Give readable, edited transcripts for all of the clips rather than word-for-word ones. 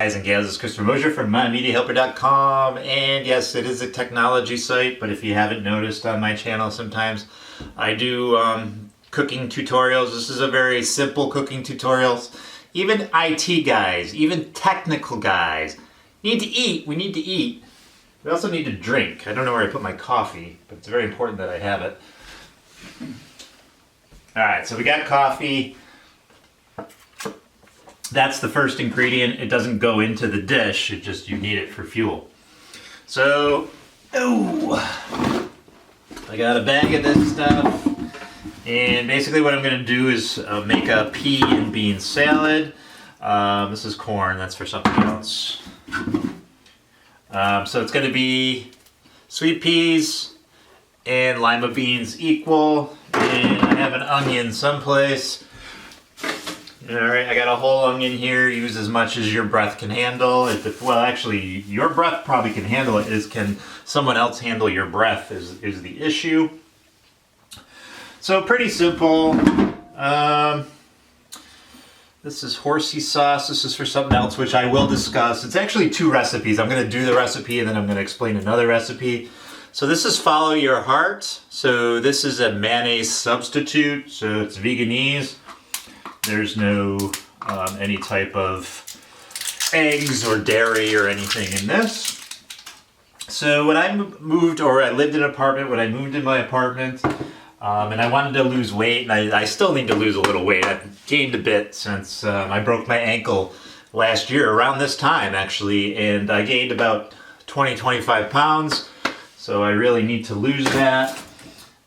Guys and gals, it's Christopher Mosier from MyMediaHelper.com, and yes, it is a technology site, but if you haven't noticed on my channel, sometimes I do cooking tutorials. This is a very simple cooking tutorials. Even IT guys, even technical guys need to eat. We need to eat. We also need to drink. I don't know where I put my coffee, but it's very important that I have it. Alright, so we got coffee. That's the first ingredient. It doesn't go into the dish, it just, you need it for fuel. So, I got a bag of this stuff, and basically what I'm going to do is make a pea and bean salad. This is corn, that's for something else. So it's going to be sweet peas and lima beans equal, and I have an onion someplace. Alright, I got a whole onion here. Use as much as your breath can handle. Well, actually, your breath probably can handle it. Can someone else handle your breath is the issue. So pretty simple. This is horsey sauce. This is for something else, which I will discuss. It's actually two recipes. I'm going to do the recipe and then I'm going to explain another recipe. So this is Follow Your Heart. So this is a mayonnaise substitute. So it's veganese. There's no any type of eggs or dairy or anything in this. So when I moved, or I lived in an apartment, when I moved in my apartment, and I wanted to lose weight, and I still need to lose a little weight. I've gained a bit since I broke my ankle last year, around this time actually, and I gained about 20-25 pounds, so I really need to lose that.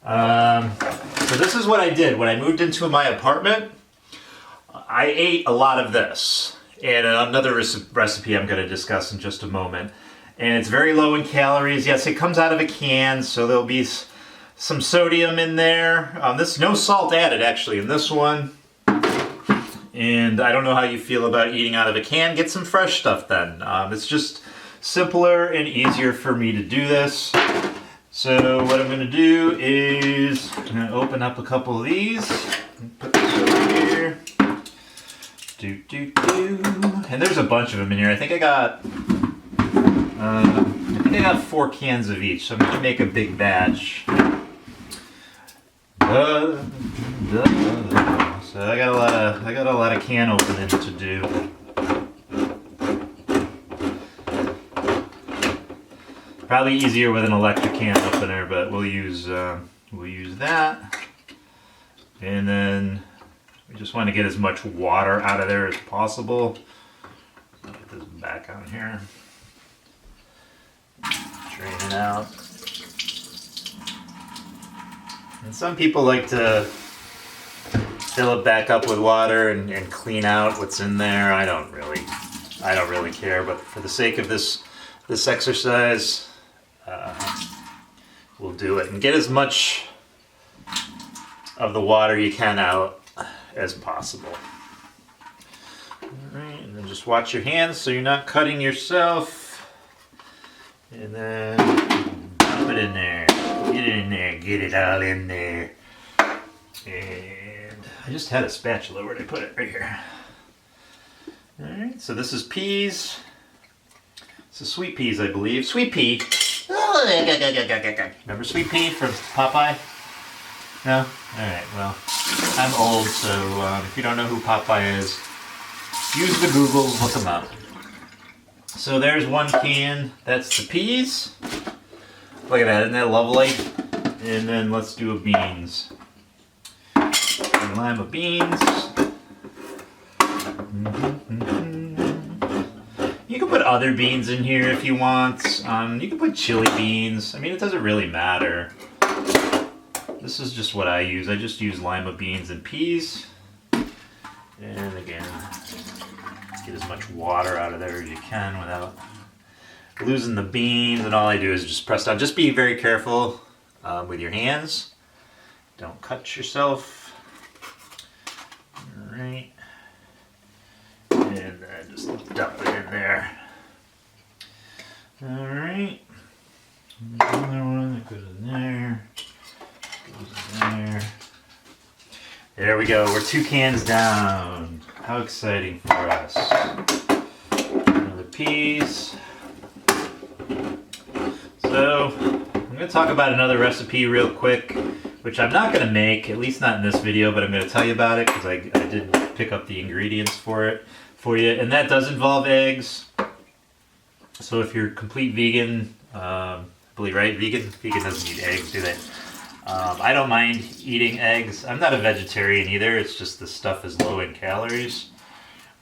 So this is what I did. When I moved into my apartment, I ate a lot of this, and another recipe I'm going to discuss in just a moment. And it's very low in calories. Yes, it comes out of a can, so there'll be some sodium in there. There's no salt added actually in this one. And I don't know how you feel about eating out of a can. Get some fresh stuff then. It's just simpler and easier for me to do this. So what I'm going to do is I'm going to open up a couple of these and put this over here. And there's a bunch of them in here. I think I got 4 cans of each, so I'm gonna make a big batch. So I got a lot of can opening to do. Probably easier with an electric can opener, but we'll use that. And then we just want to get as much water out of there as possible. I'll get this back on here. Drain it out. And some people like to fill it back up with water and clean out what's in there. I don't really care, but for the sake of this exercise, we'll do it and get as much of the water you can out as possible. Alright, and then just watch your hands so you're not cutting yourself. And then dump it in there. Get it in there. Get it all in there. And I just had a spatula. Where'd I put it? Right here. Alright, so this is peas. This is sweet peas, I believe. Sweet pea. Remember sweet pea from Popeye? No? Alright, well, I'm old, so if you don't know who Popeye is, use the Googles, look them up. So there's 1 can, that's the peas. Look at that, isn't that lovely? And then let's do a beans. Lima beans. You can put other beans in here if you want. You can put chili beans. I mean, it doesn't really matter. This is just what I use. I just use lima beans and peas. And again, get as much water out of there as you can without losing the beans. And all I do is just press down. Just be very careful with your hands. Don't cut yourself. Alright. And then just dump it in there. Alright. Another one that goes in there. There. There we go. We're 2 cans down. How exciting for us. peas. So I'm going to talk about another recipe real quick, which I'm not going to make, at least not in this video, but I'm going to tell you about it because I did pick up the ingredients for it for you, and that does involve eggs. So if you're complete vegan, I believe, right? Vegan doesn't eat eggs, do they? I don't mind eating eggs. I'm not a vegetarian either. It's just the stuff is low in calories.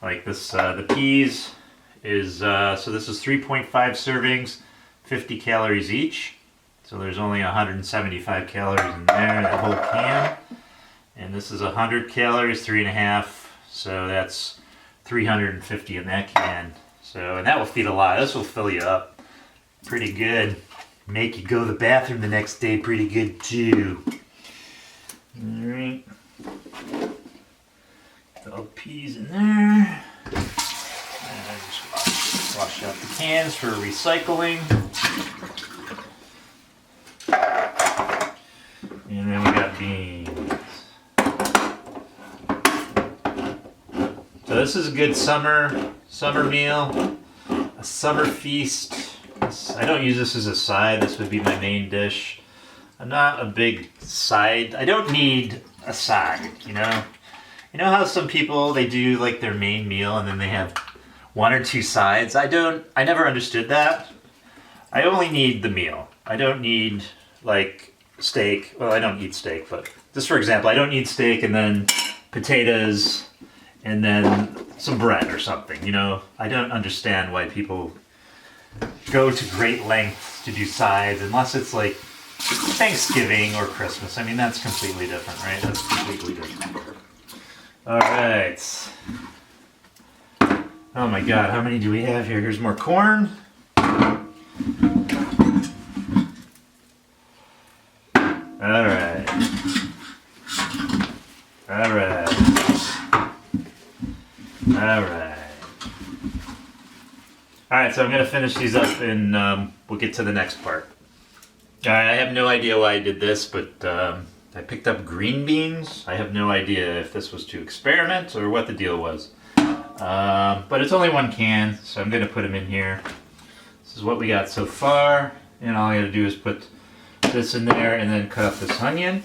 Like this, the peas is, so this is 3.5 servings, 50 calories each. So there's only 175 calories in there, that whole can. And this is 100 calories, 3.5. So that's 350 in that can. So, and that will feed a lot. This will fill you up pretty good. Make you go to the bathroom the next day pretty good too. Alright. All the peas in there. And I just wash out the cans for recycling. And then we got beans. So this is a good summer meal, a summer feast. I don't use this as a side. This would be my main dish. I'm not a big side. I don't need a side, you know? You know how some people, they do like their main meal and then they have one or two sides? I never understood that. I only need the meal. I don't need like steak. Well, I don't eat steak, but just for example, I don't need steak and then potatoes and then some bread or something, you know? I don't understand why people go to great lengths to do sides unless it's like Thanksgiving or Christmas. I mean, that's completely different, right? That's completely different. All right. Oh my God, how many do we have here? Here's more corn. All right. All right. All right. Alright, so I'm going to finish these up and we'll get to the next part. Alright, I have no idea why I did this, but I picked up green beans. I have no idea if this was to experiment or what the deal was. But it's only one can, so I'm going to put them in here. This is what we got so far, and all I got to do is put this in there and then cut up this onion.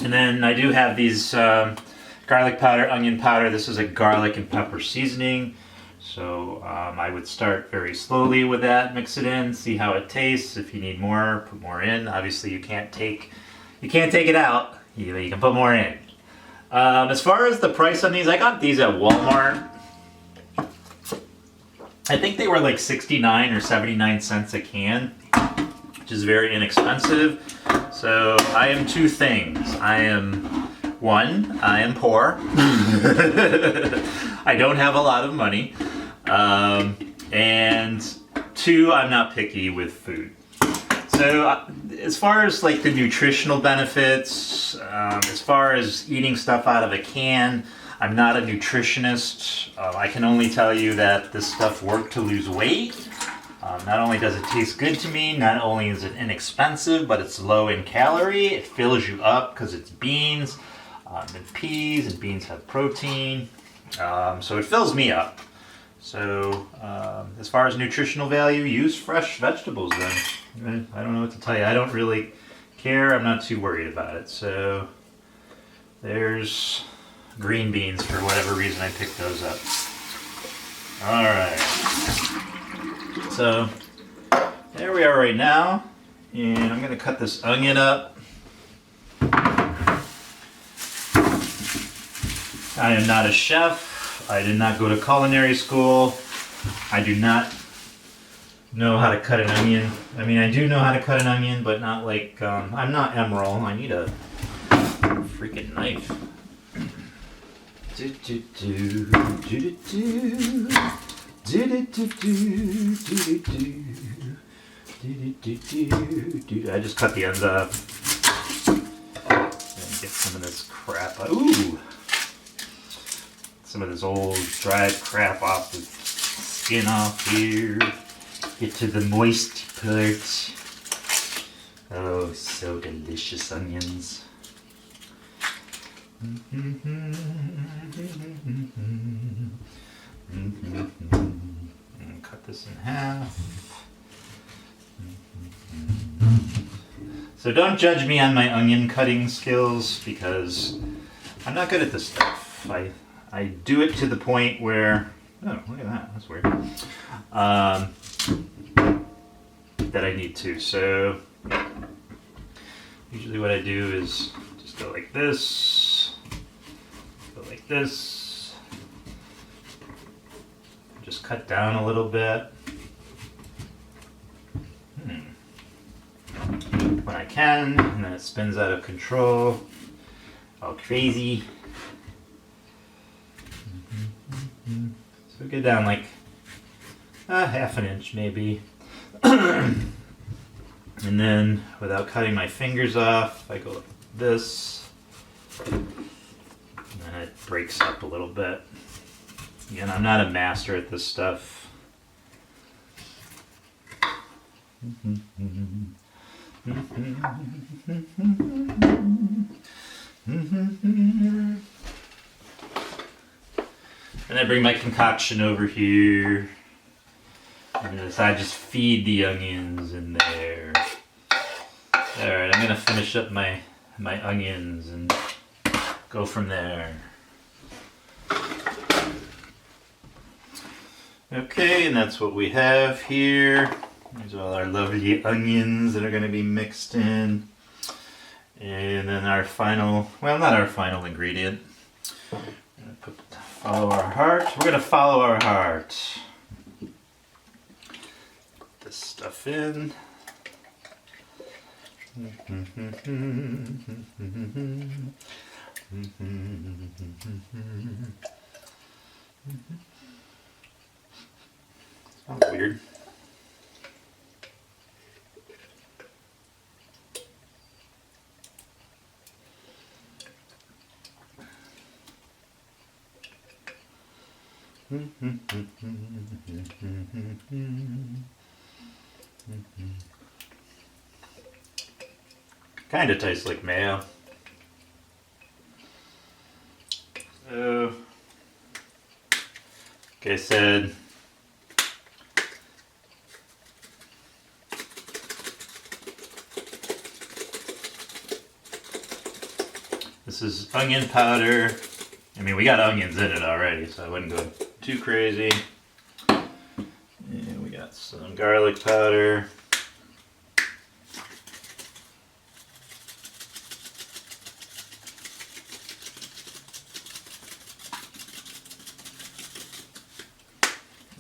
And then I do have these garlic powder, onion powder. This is a garlic and pepper seasoning. So I would start very slowly with that, mix it in, see how it tastes. If you need more, put more in. Obviously you can't take it out. You can put more in. As far as the price on these, I got these at Walmart. I think they were like 69 or 79 cents a can, which is very inexpensive. So I am two things. I am poor. I don't have a lot of money. And two, I'm not picky with food. So as far as like the nutritional benefits, as far as eating stuff out of a can, I'm not a nutritionist. I can only tell you that this stuff worked to lose weight. Not only does it taste good to me, not only is it inexpensive, but it's low in calorie. It fills you up because it's beans and peas, and beans have protein. So it fills me up. So as far as nutritional value, use fresh vegetables then. I don't know what to tell you. I don't really care. I'm not too worried about it. So there's green beans. For whatever reason, I picked those up. All right. So there we are right now. And I'm going to cut this onion up. I am not a chef. I did not go to culinary school. I do not know how to cut an onion. I mean, I do know how to cut an onion, but not like, I'm not Emerald. I need a freaking knife. I just cut the ends off. And get some of this crap. Ooh! Some of this old dried crap off the skin off here. Get to the moist part. Oh, so delicious onions. this in half. So don't judge me on my onion cutting skills because I'm not good at this stuff. I do it to the point where, oh, look at that, that's weird, that I need to. So usually what I do is just go like this, just cut down a little bit. When I can, and then it spins out of control, all crazy. So we get down like half an inch maybe. And then without cutting my fingers off, I go like this, and then it breaks up a little bit. Again, I'm not a master at this stuff. And I bring my concoction over here, and I just feed the onions in there. Alright, I'm gonna finish up my onions and go from there. Okay, and that's what we have here. There's all our lovely onions that are going to be mixed in. And then our final, well, not our final ingredient. We're going to follow our heart. We're going to follow our heart. Put this stuff in. Sounds weird. Kind of tastes like mayo. So, like I said, this is onion powder. I mean, we got onions in it already, so I wouldn't go too crazy. And we got some garlic powder.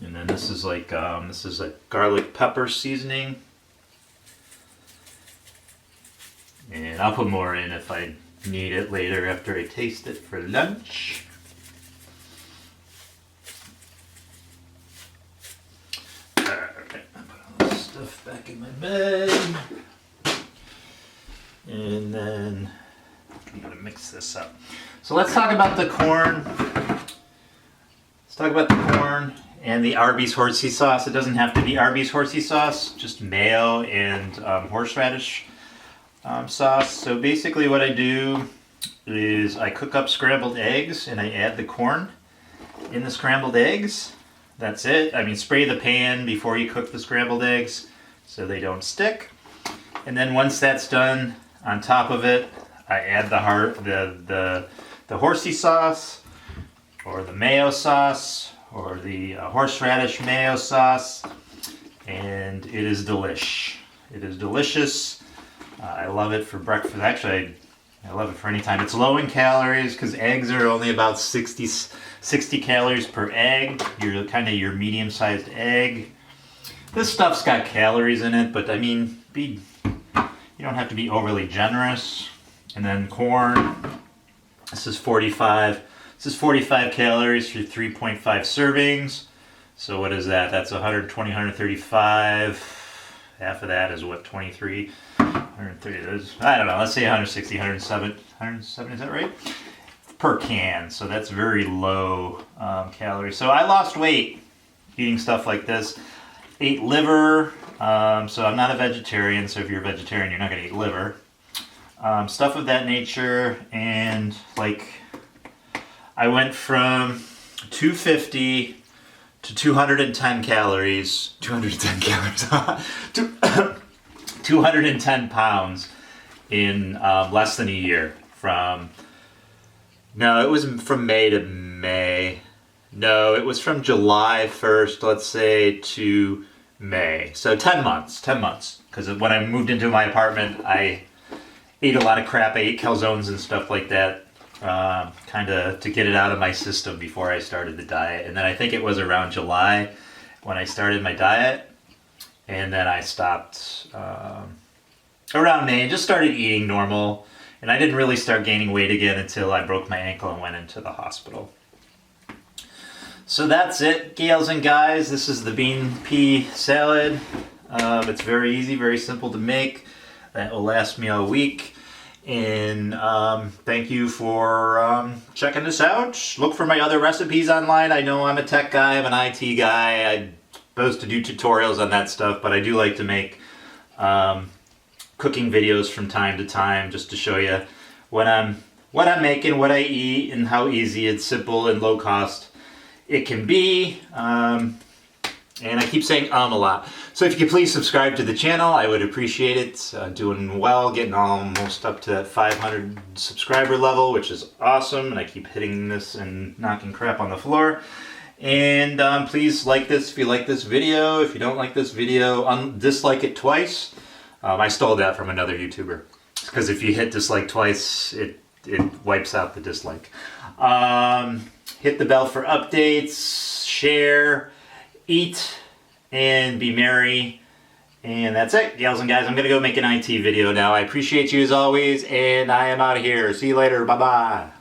And then this is like garlic pepper seasoning. And I'll put more in if I need it later after I taste it for lunch. Alright, I'll put all this stuff back in my bag. And then I'm going to mix this up. So let's talk about the corn. Let's talk about the corn and the Arby's horsey sauce. It doesn't have to be Arby's horsey sauce, just mayo and horseradish sauce. So basically what I do is I cook up scrambled eggs and I add the corn in the scrambled eggs. That's it. I mean, spray the pan before you cook the scrambled eggs so they don't stick. And then once that's done, on top of it, I add the horsey sauce or the mayo sauce or the horseradish mayo sauce, and it is delish. It is delicious. I love it for breakfast. Actually, I love it for any time. It's low in calories because eggs are only about 60 calories per egg. You're kind of your medium-sized egg. This stuff's got calories in it, but I mean, you don't have to be overly generous. And then corn. This is 45 calories for 3.5 servings. So what is that? That's 120, 135. Half of that is what, 23? 130, I don't know, let's say 160, 170, is that right? Per can, so that's very low calories. So I lost weight eating stuff like this. Ate liver, so I'm not a vegetarian, so if you're a vegetarian, you're not going to eat liver. Stuff of that nature, and like, I went from 250 to 210 calories. 210 calories. 210 pounds in less than a year. No, it was from May to May. No, it was from July 1st, let's say, to May. So 10 months, 10 months. Because when I moved into my apartment, I ate a lot of crap. I ate calzones and stuff like that, kind of to get it out of my system before I started the diet. And then I think it was around July when I started my diet. And then I stopped around May and just started eating normal. And I didn't really start gaining weight again until I broke my ankle and went into the hospital. So that's it, gals and guys. This is the bean pea salad. It's very easy, very simple to make. That will last me a week. And thank you for checking this out. Look for my other recipes online. I know I'm a tech guy, I'm an IT guy. I'm supposed to do tutorials on that stuff, but I do like to make cooking videos from time to time just to show you what I'm making, what I eat, and how easy and simple and low cost it can be. And I keep saying a lot. So if you could please subscribe to the channel, I would appreciate it. Doing well, getting almost up to that 500 subscriber level, which is awesome. And I keep hitting this and knocking crap on the floor. And please like this if you like this video. If you don't like this video, dislike it twice. I stole that from another YouTuber. Because if you hit dislike twice, it wipes out the dislike. Hit the bell for updates, share, eat, and be merry. And that's it, gals and guys. I'm going to go make an IT video now. I appreciate you as always, and I am out of here. See you later. Bye-bye.